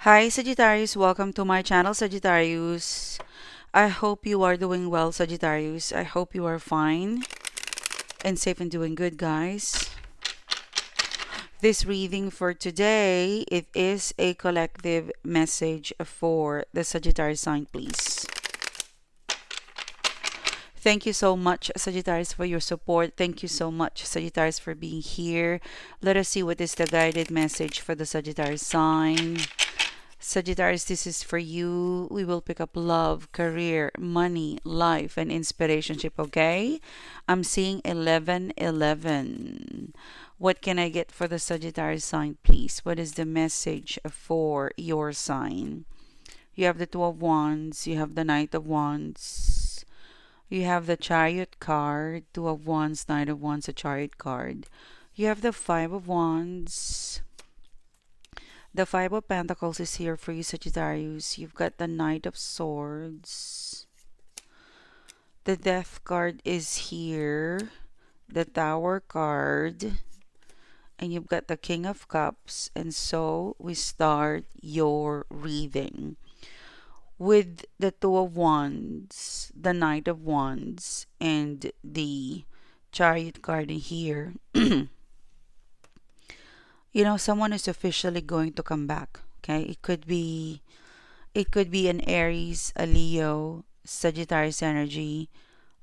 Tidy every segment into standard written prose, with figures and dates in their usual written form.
Hi Sagittarius, welcome to my channel Sagittarius. I hope you are doing well Sagittarius. I hope you are fine and safe and doing good guys. This reading for today, it is a collective message for the Sagittarius sign please. Thank you so much Sagittarius for your support. Thank you so much Sagittarius for being here. Let us see what is the guided message for the Sagittarius sign. Sagittarius, this is for you. We will pick up love, career, money, life, and inspirationship, okay? I'm seeing 1111. What can I get for the Sagittarius sign, please? What is the message for your sign? You have the Two of Wands, you have the Knight of Wands, you have the Chariot card, Two of Wands, Knight of Wands, a Chariot card. You have the Five of Wands. The Five of Pentacles is here for you, Sagittarius. You've got the Knight of Swords. The Death card is here. The Tower card. And you've got the King of Cups. And so we start your reading with the Two of Wands, the Knight of Wands, and the Chariot card in here. You know, someone is officially going to come back. Okay, it could be an Aries, a Leo, Sagittarius energy,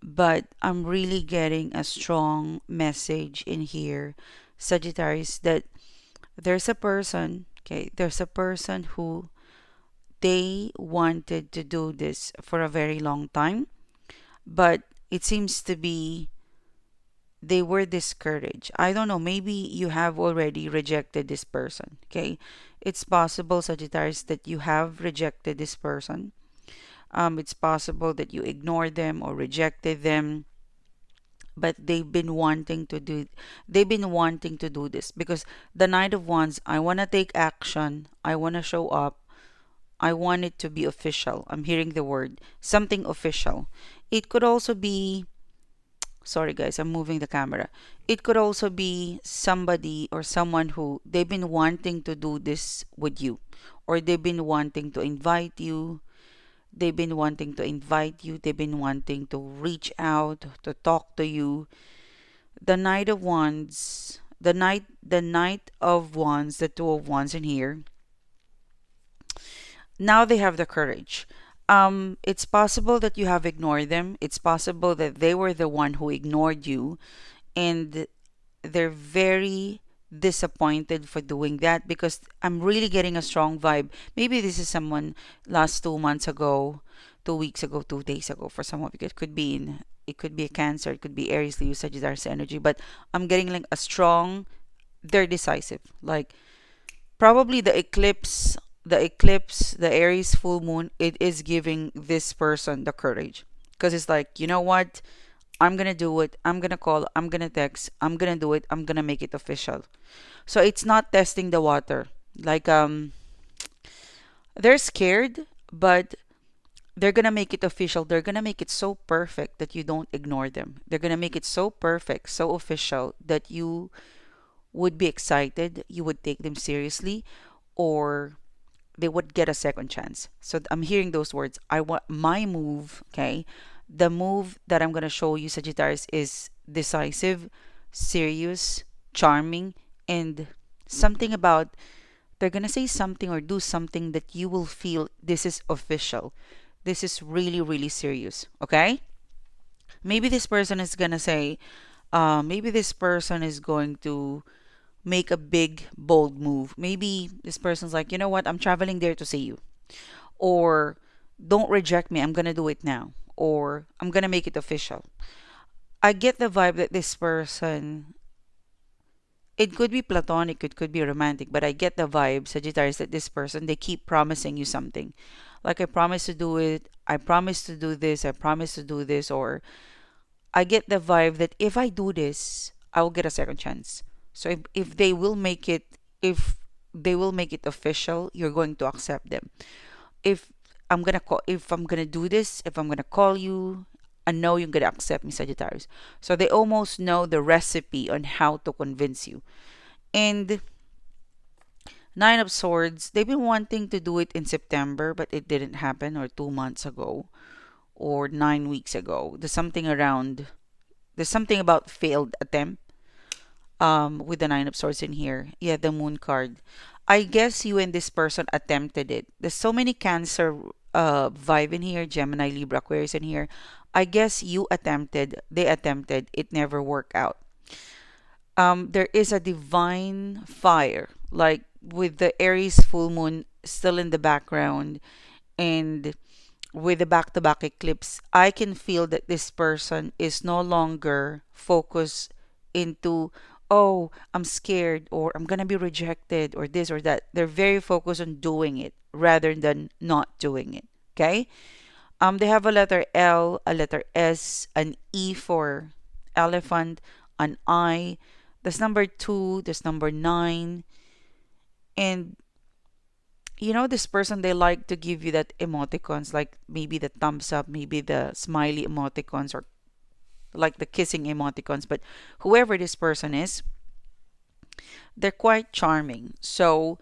but I'm really getting a strong message in here, Sagittarius, that there's a person, okay, there's a person who they wanted to do this for a very long time, but it seems to be they were discouraged. I don't know, maybe you have already rejected this person, okay? It's possible, Sagittarius, that you have rejected this person. It's possible that you ignored them or rejected them, but they've been wanting to do this because the Knight of Wands, I want to take action, I want to show up, I want it to be official. I'm hearing the word something official. It could also be, sorry guys, I'm moving the camera. It could also be somebody or someone who they've been wanting to do this with you, or they've been wanting to invite you. They've been wanting to invite you. They've been wanting to reach out to talk to you. The Knight of Wands, the Knight of Wands, the Two of Wands in here. Now they have the courage. It's possible that you have ignored them. It's possible that they were the one who ignored you, and they're very disappointed for doing that because I'm really getting a strong vibe. Maybe this is someone last 2 months ago, 2 weeks ago, 2 days ago. For some of you, it could be a Cancer, it could be Aries, Leo, Sagittarius energy. But I'm getting like a strong. They're decisive. Like probably the Aries full moon, it is giving this person the courage because it's like, you know what? I'm gonna do it. I'm gonna call. I'm gonna text. I'm gonna do it. I'm gonna make it official. So it's not testing the water. Like they're scared, but they're gonna make it official. They're gonna make it so perfect that you don't ignore them. They're gonna make it so perfect, so official that you would be excited. You would take them seriously, or they would get a second chance. So I'm hearing those words. I want my move, okay? The move that I'm going to show you, Sagittarius, is decisive, serious, charming, and something about they're going to say something or do something that you will feel this is official. This is really, really serious, okay? Maybe this person is going to say, maybe this person is going to make a big, bold move. Maybe this person's like, you know what, I'm traveling there to see you. Or don't reject me, I'm gonna do it now. Or I'm gonna make it official. I get the vibe that this person, it could be platonic, it could be romantic, but I get the vibe, Sagittarius, that this person, they keep promising you something. Like, I promise to do it, I promise to do this, I promise to do this, or I get the vibe that if I do this, I will get a second chance. So if they will make it, if they will make it official, you're going to accept them. If if I'm gonna do this, if I'm gonna call you, I know you're gonna accept me, Sagittarius. So they almost know the recipe on how to convince you. And Nine of Swords, they've been wanting to do it in September, but it didn't happen, or 2 months ago, or 9 weeks ago. There's something about failed attempt with the Nine of Swords in here. Yeah, the Moon card. I guess you and this person attempted it. There's so many Cancer vibe in here, Gemini, Libra, Aquarius in here. I guess you attempted, they attempted, it never worked out. There is a divine fire, like with the Aries full moon still in the background, and with the back-to-back eclipse, I can feel that this person is no longer focused into, oh, I'm scared, or I'm gonna be rejected, or this or that. They're very focused on doing it rather than not doing it. Okay? They have a letter L, a letter S, an E for elephant, an I. There's number 2, there's number 9, and this person, they like to give you that emoticons, like maybe the thumbs up, maybe the smiley emoticons, or like the kissing emoticons. But whoever this person is, they're quite charming. So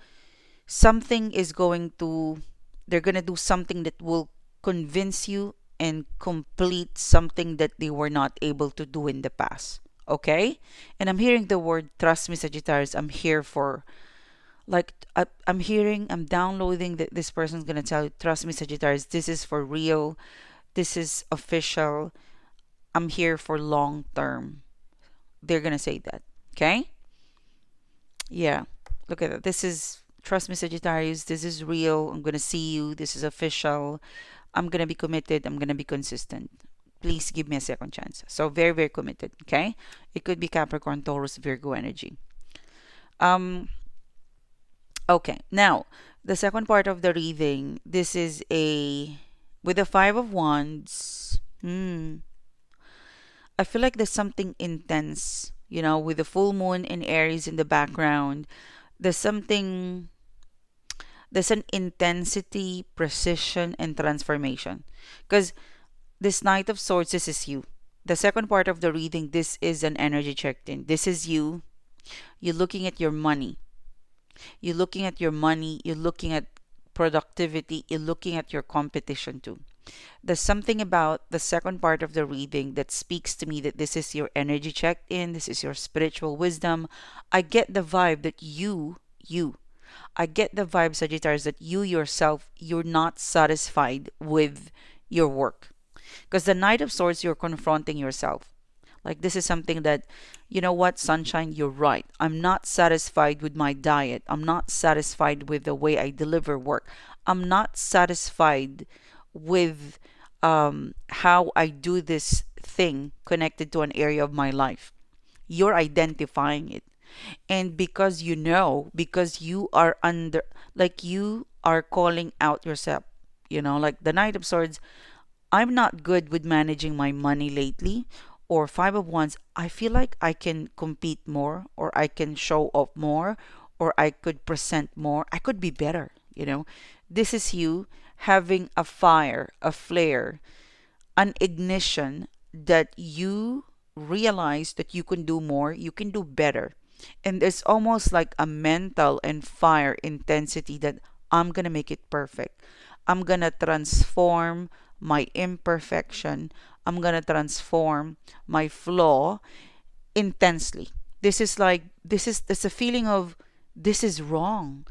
something is going to, they're going to do something that will convince you and complete something that they were not able to do in the past. Okay? And I'm hearing the word trust me, Sagittarius. I'm here for, like, I'm downloading that this person's gonna tell you, trust me, Sagittarius, this is for real, this is official, I'm here for long term. They're gonna say that. Okay? Yeah. Look at that. This is, trust me, Sagittarius, this is real. I'm gonna see you. This is official. I'm gonna be committed. I'm gonna be consistent. Please give me a second chance. So very, very committed. Okay? It could be Capricorn, Taurus, Virgo energy. Okay, now the second part of the reading, this is a with the Five of Wands. I feel like there's something intense, with the full moon in Aries in the background. There's something, there's an intensity, precision, and transformation. Because this Knight of Swords, this is you. The second part of the reading, this is an energy checked in. This is you. You're looking at your money. You're looking at your money, you're looking at productivity, you're looking at your competition too. There's something about the second part of the reading that speaks to me that this is your energy checked in, this is your spiritual wisdom. I get the vibe that I get the vibe, Sagittarius, that you yourself, you're not satisfied with your work. Because the Knight of Swords, you're confronting yourself. Like, this is something that, you know what, sunshine, you're right. I'm not satisfied with my diet. I'm not satisfied with the way I deliver work. I'm not satisfied with how I do this thing connected to an area of my life. You're identifying it. And because because you are under, like, you are calling out yourself, like the Knight of Swords, I'm not good with managing my money lately. Or Five of Wands, I feel like I can compete more, or I can show off more, or I could present more. I could be better. This is you having a fire, a flare, an ignition that you realize that you can do more, you can do better. And it's almost like a mental and fire intensity that I'm going to make it perfect. I'm going to transform my imperfection. I'm going to transform my flaw intensely. There's a feeling of, this is wrong.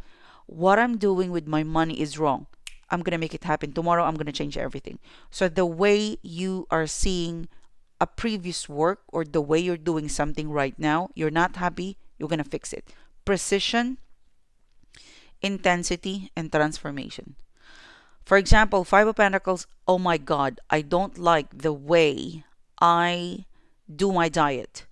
What I'm doing with my money is wrong. I'm going to make it happen. Tomorrow, I'm going to change everything. So the way you are seeing a previous work, or the way you're doing something right now, you're not happy, you're going to fix it. Precision, intensity, and transformation. For example, Five of Pentacles, oh my God, I don't like the way I do my diet.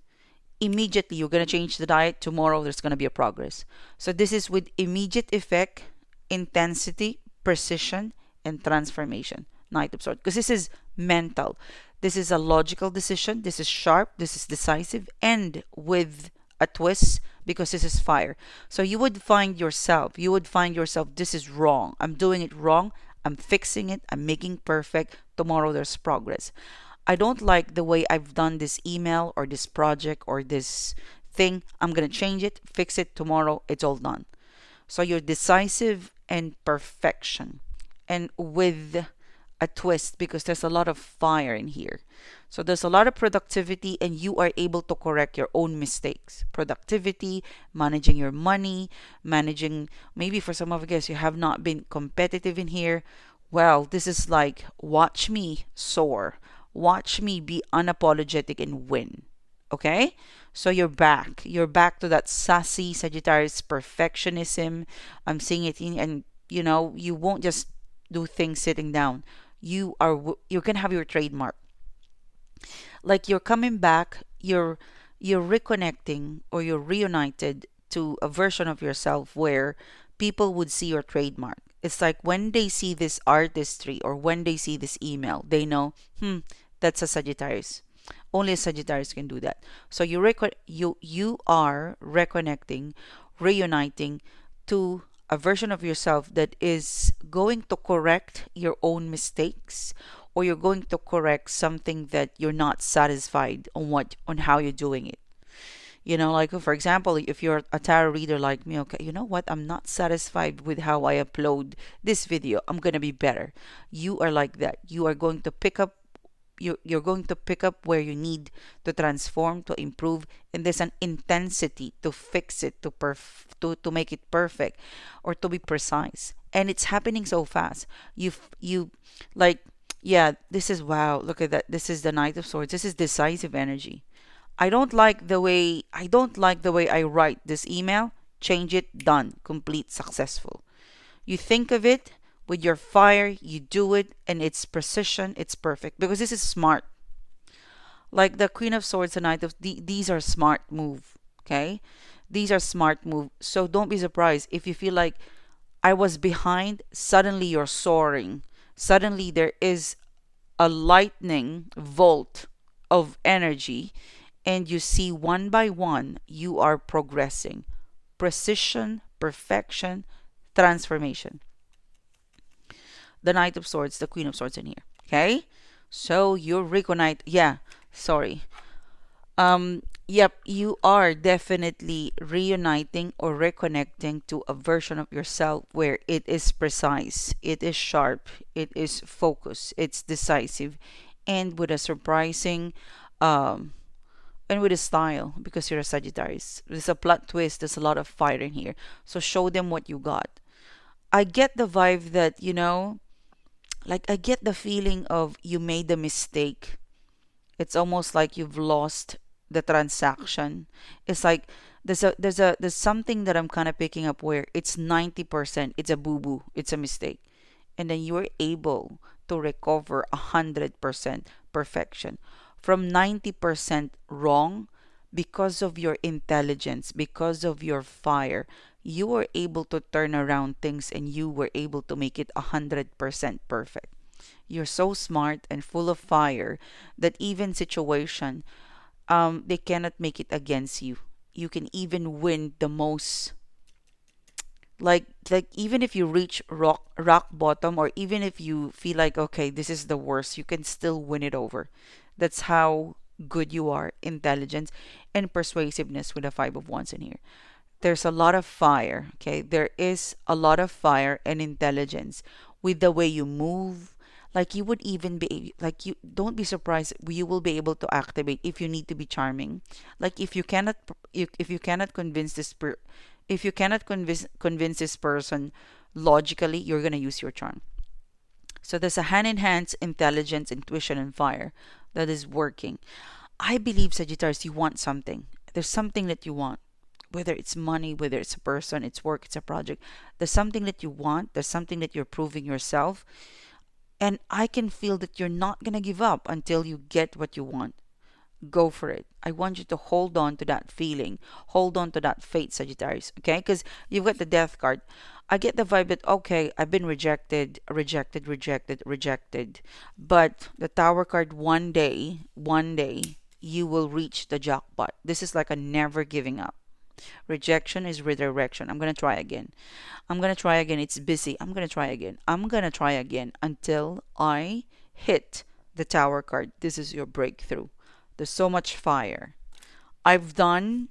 Immediately, you're going to change the diet. Tomorrow, there's going to be a progress. So this is with immediate effect, intensity, precision, and transformation. Knight of Swords. Because this is mental. This is a logical decision. This is sharp. This is decisive. And with a twist, because this is fire. So you would find yourself, this is wrong. I'm doing it wrong. I'm fixing it. I'm making perfect. Tomorrow there's progress. I don't like the way I've done this email or this project or this thing. I'm going to change it, fix it. Tomorrow it's all done. So you're decisive and perfection, and with a twist, because there's a lot of fire in here. So there's a lot of productivity, and you are able to correct your own mistakes. Productivity, managing your money, managing, maybe for some of you guys, you have not been competitive in here. Well, this is like, watch me soar. Watch me be unapologetic and win. Okay? So you're back. You're back to that sassy Sagittarius perfectionism. I'm seeing it in, and you won't just do things sitting down. You're gonna have your trademark. Like you're coming back, you're reconnecting, or you're reunited to a version of yourself where people would see your trademark. It's like when they see this artistry, or when they see this email, they know, that's a Sagittarius. Only a Sagittarius can do that. So you are reconnecting, reuniting to a version of yourself that is going to correct your own mistakes, or you're going to correct something that you're not satisfied on how you're doing it. Like for example, if you're a tarot reader like me, okay, you know what? I'm not satisfied with how I upload this video. I'm gonna be better. You are like that. You are going to pick up you're going to pick up where you need to transform, to improve, and there's an intensity to fix it, to make it perfect, or to be precise. And it's happening so fast. You like, yeah, this is, wow, look at that. This is the Knight of Swords. This is decisive energy. I don't like the way I write this email. Change it, done, complete, successful. You think of it with your fire, you do it, and it's precision, it's perfect, because this is smart. Like the Queen of Swords and Knight of, these are smart move, okay? These are smart move. So don't be surprised if you feel like I was behind, suddenly you're soaring. Suddenly there is a lightning bolt of energy, and you see one by one you are progressing. Precision, perfection, transformation. The Knight of Swords, the Queen of Swords in here. Okay? So you reconnect. Yeah, sorry. Yep, you are definitely reuniting or reconnecting to a version of yourself where it is precise, it is sharp, it is focused, it's decisive, and with a surprising and with a style, because you're a Sagittarius. There's a plot twist, there's a lot of fire in here. So show them what you got. I get the vibe that, like I get the feeling of you made a mistake. It's almost like you've lost the transaction. It's like there's something that I'm kind of picking up where it's 90%, it's a boo-boo, it's a mistake. And then you're able to recover 100% perfection from 90% wrong. Because of your intelligence, because of your fire, you were able to turn around things, and you were able to make it 100% perfect. You're so smart and full of fire that even situation, they cannot make it against you. You can even win the most. Like even if you reach rock bottom, or even if you feel like, okay, this is the worst, you can still win it over. That's how good you are. Intelligence and persuasiveness with the Five of Wands in here. There's a lot of fire. Okay, there is a lot of fire and intelligence with the way you move. Like you would even be like, you don't be surprised, you will be able to activate if you need to be charming. Like if you cannot convince if you cannot convince this person logically, you're gonna use your charm. So there's a hand in hand intelligence, intuition, and fire that is working. I believe, Sagittarius, you want something. There's something that you want. Whether it's money, whether it's a person, it's work, it's a project. There's something that you want. There's something that you're proving yourself. And I can feel that you're not going to give up until you get what you want. Go for it. I want you to hold on to that feeling. Hold on to that fate, Sagittarius. Okay? Because you've got the death card. I get the vibe that, okay, I've been rejected, rejected, rejected, rejected. But the Tower card, one day, you will reach the jackpot. This is like a never giving up. Rejection is redirection. I'm going to try again. I'm going to try again. It's busy. I'm going to try again. I'm going to try again until I hit the Tower card. This is your breakthrough. There's so much fire. I've done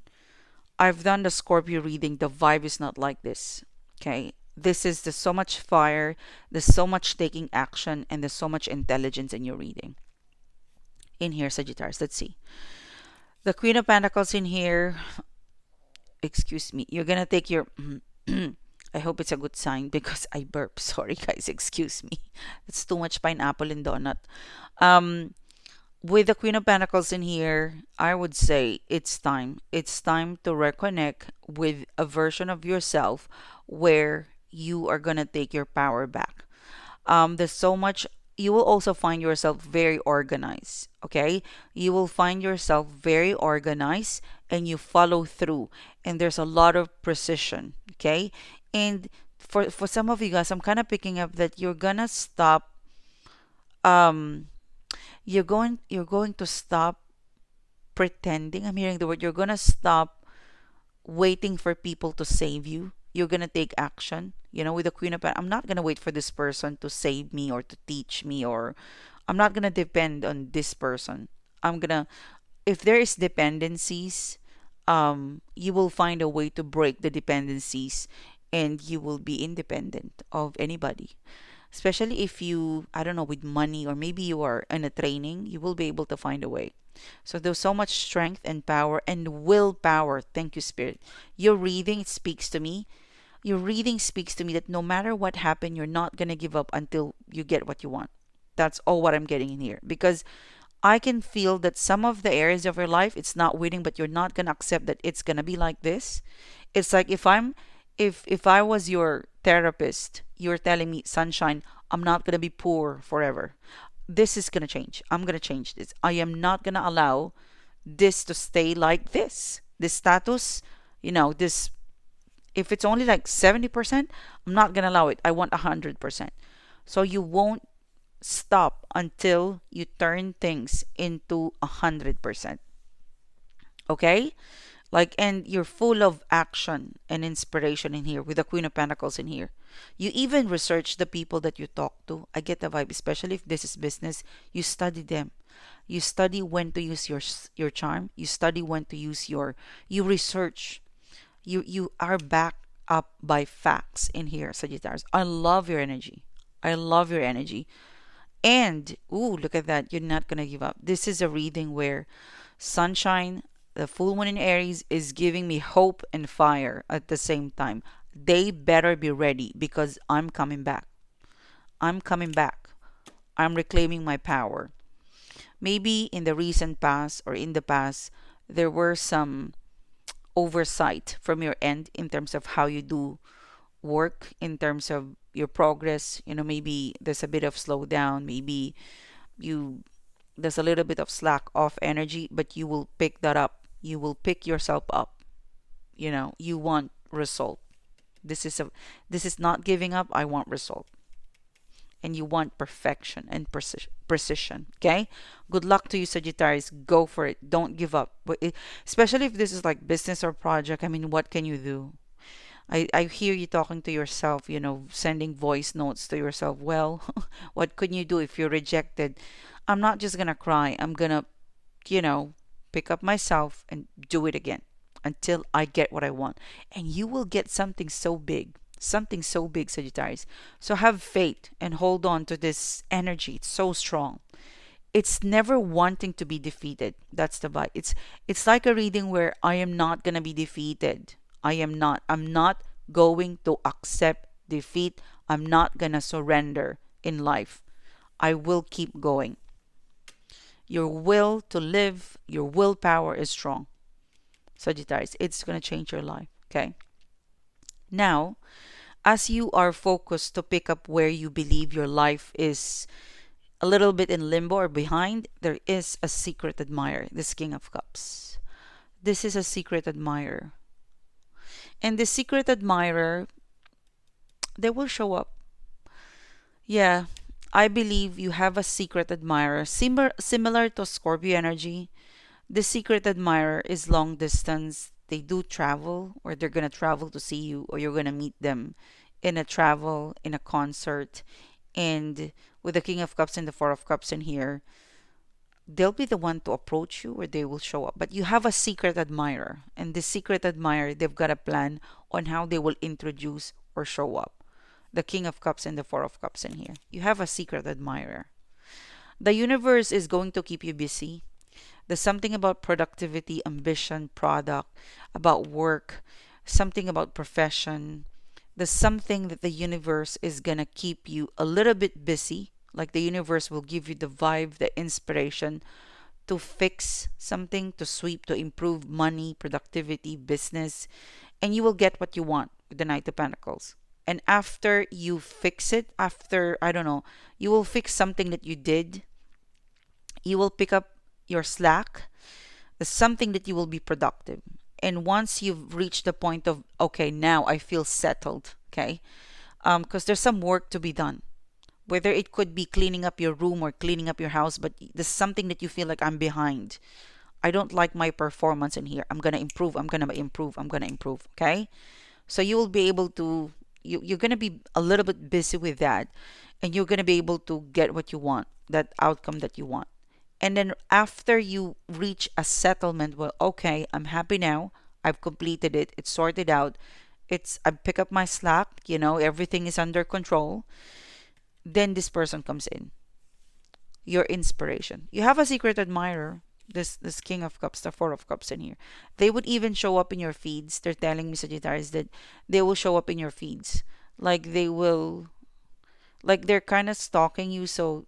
the Scorpio reading. The vibe is not like this. Okay, this is there's so much fire, there's so much taking action, and there's so much intelligence in your reading. In here, Sagittarius, let's see. The Queen of Pentacles in here, excuse me, you're gonna take your I hope it's a good sign because I burp. Sorry guys, excuse me. It's too much pineapple and donut. Um with the Queen of Pentacles in here, I would say it's time. It's time to reconnect with a version of yourself where you are gonna take your power back. There's so much. You will also find yourself very organized. Okay, you will find yourself very organized, and you follow through. And there's a lot of precision. Okay, and for some of you guys, I'm kind of picking up that you're gonna stop. Um, you're going to stop pretending. I'm hearing the word. You're gonna stop waiting for people to save you. You're gonna take action. You know, with the Queen of Pentacles, I'm not gonna wait for this person to save me or to teach me, or I'm not gonna depend on this person. I'm gonna, if there is dependencies, you will find a way to break the dependencies, and you will be independent of anybody. Especially if you, I don't know, with money, or maybe you are in a training, you will be able to find a way. So there's so much strength and power and willpower. Thank you, Spirit. Your reading speaks to me. Your reading speaks to me that no matter what happened, you're not going to give up until you get what you want. That's all what I'm getting in here. Because I can feel that some of the areas of your life, it's not winning, but you're not going to accept that it's going to be like this. It's like if I was your therapist, you're telling me, Sunshine, I'm not going to be poor forever. This is going to change. I'm going to change this. I am not going to allow this to stay like this. This status, this, if it's only like 70%, I'm not going to allow it. I want 100%. So you won't stop until you turn things into 100%. Okay? Like, and you're full of action and inspiration in here with the Queen of Pentacles in here. You even research the people that you talk to. I get the vibe, especially if this is business. You study them. You study when to use your charm. You study when to use you research. You are backed up by facts in here, Sagittarius. I love your energy. I love your energy. And ooh, look at that. You're not gonna give up. This is a reading where Sunshine, the full moon in Aries, is giving me hope and fire at the same time. They better be ready because I'm coming back. I'm coming back. I'm reclaiming my power. Maybe in the recent past or in the past, there were some oversight from your end in terms of how you do work, in terms of your progress. Maybe there's a bit of slowdown. Maybe you there's a little bit of slack off energy, but you will pick that up. You will pick yourself up. You want result. This is not giving up. I want result. And you want perfection and precision. Okay? Good luck to you, Sagittarius. Go for it. Don't give up. Especially if this is like business or project. I mean, what can you do? I hear you talking to yourself, sending voice notes to yourself. Well, what can you do if you're rejected? I'm not just gonna cry. I'm gonna, pick up myself and do it again until I get what I want. And you will get something so big, Sagittarius. So have faith and hold on to this energy. It's so strong. It's never wanting to be defeated. That's the vibe. It's like a reading where I am not gonna be defeated. I'm not going to accept defeat. I'm not gonna surrender in life. I will keep going. Your will to live, your willpower is strong, Sagittarius. It's gonna change your life. Okay. Now, as you are focused to pick up where you believe your life is a little bit in limbo or behind, there is a secret admirer, this King of Cups. This is a secret admirer. And the secret admirer, they will show up. Yeah, I believe you have a secret admirer. Similar to Scorpio energy, the secret admirer is long distance. They do travel, or they're going to travel to see you, or you're going to meet them in a travel, in a concert. And with the King of Cups and the Four of Cups in here, they'll be the one to approach you, or they will show up. But you have a secret admirer, and the secret admirer, they've got a plan on how they will introduce or show up. The King of Cups and the Four of Cups in here. You have a secret admirer. The universe is going to keep you busy. There's something about productivity, ambition, product, about work, something about profession. There's something that the universe is going to keep you a little bit busy. Like the universe will give you the vibe, the inspiration to fix something, to sweep, to improve money, productivity, business, and you will get what you want with the Knight of Pentacles. And after you fix it, after, I don't know, you will fix something that you did, you will pick up your slack, something that you will be productive. And once you've reached the point of, okay, now I feel settled, okay, because there's some work to be done. Whether it could be cleaning up your room or cleaning up your house, but there's something that you feel like I'm behind. I don't like my performance in here. I'm going to improve. I'm going to improve. I'm going to improve. Okay. So you will be able to, you're going to be a little bit busy with that. And you're going to be able to get what you want, that outcome that you want. And then after you reach a settlement, well, okay, I'm happy now. I've completed it. It's sorted out. I pick up my slack. Everything is under control. Then this person comes in. Your inspiration. You have a secret admirer. This King of Cups, the Four of Cups in here. They would even show up in your feeds. They're telling me, Sagittarius, that they will show up in your feeds. Like they're kind of stalking you, so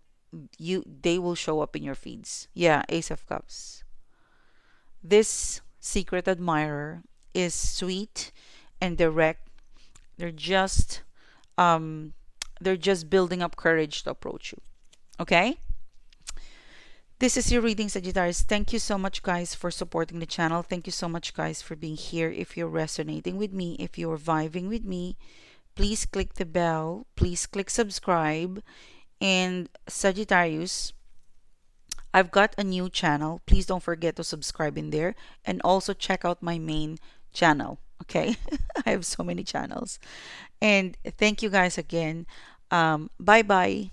they will show up in your feeds. Yeah, Ace of Cups. This secret admirer is sweet and direct. They're just building up courage to approach you. Okay? This is your reading, Sagittarius. Thank you so much, guys, for supporting the channel. Thank you so much, guys, for being here. If you're resonating with me, if you're vibing with me, please click the bell. Please click subscribe. And Sagittarius, I've got a new channel. Please don't forget to subscribe in there. And also check out my main channel. Okay? I have so many channels. And thank you guys again. Bye-bye.